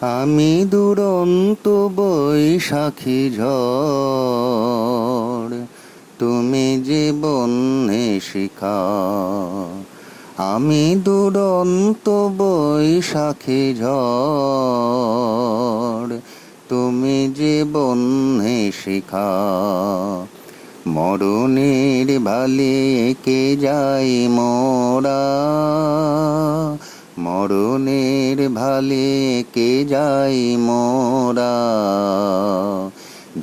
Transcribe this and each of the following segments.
আমি দুরন্ত বৈশাখী ঝড়, তুমি জীবনে শিখা। আমি দুরন্ত বৈশাখী ঝড়, তুমি জীবনে শিখা। মরণের ভালে কে যাই মোরা, মরণের ভালে কে যাই মোরা।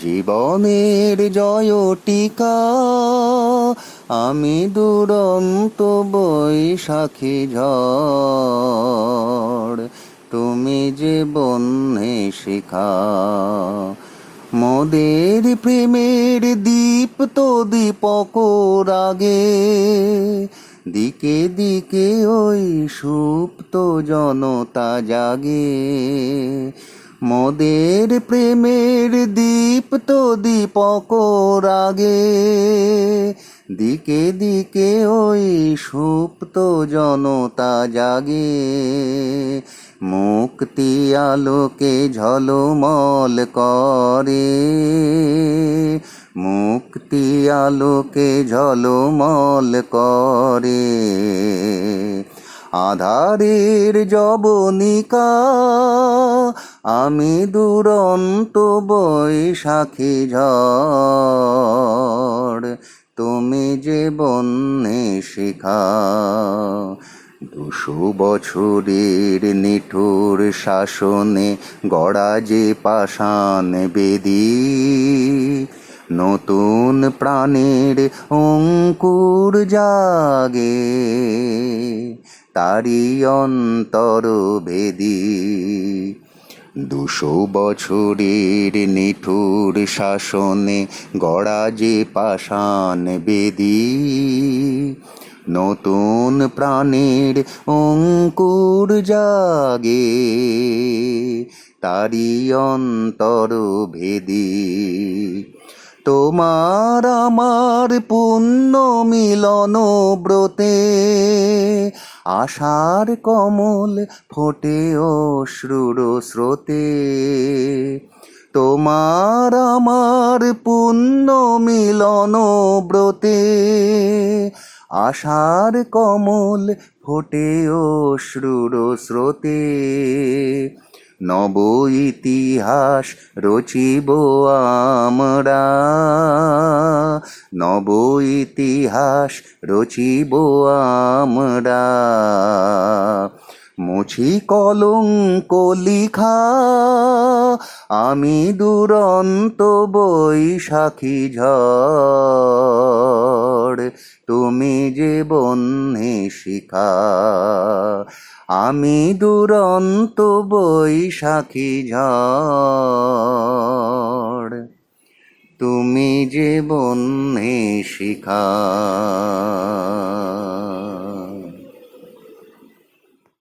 জীবনের জয় টিকা, আমি দুরন্ত বৈশাখী ঝড়, তুমি জীবনে শিখা। মোদের প্রেমের দীপ্ত দীপক রাগে, দিকে দিকে ওই সুপ্ত জনতা জাগে। মোদের প্রেমের দীপ্ত দীপক রাগে, দিকে দিকে ওই সুপ্ত জনতা জাগে। মুক্তি আলোকে ঝলমল করে, মুক্তি আলোকে ঝলমল করে। আধারের জবনিকা, আমি দুরন্ত বৈশাখী ঝড়, তুমি জীবনে শিখা। ২০০ বছরের নিঠুর শাসনে গড়া যে পাষাণ বেদী, নতুন প্রাণের অঙ্কুর জাগে তারি অন্তর ভেদি। ২০০ বছরের নিঠুর শাসনে গড়া যে পাষাণ বেদী, নতুন প্রাণের অঙ্কুর জাগে তারি অন্তর ভেদি। তোমার আমার পুণ্য মিলন ব্রতে, আশার কমল ফোটে অশ্রুর স্রোতে। তোমার আমার পুণ্য মিলন ব্রতে, আশার কমল ফোটে অশ্রুর স্রোতে। নব ইতিহাস রচিব আমরা, নব ইতিহাস রচিব আমরা। মুছি কলঙ্ক লিখা, আমি দুরন্ত বৈশাখী ঝড়, তুমি জীবনে শিখা। আমি দুরন্ত বৈশাখী ঝড়, তুমি জীবনে শিখা।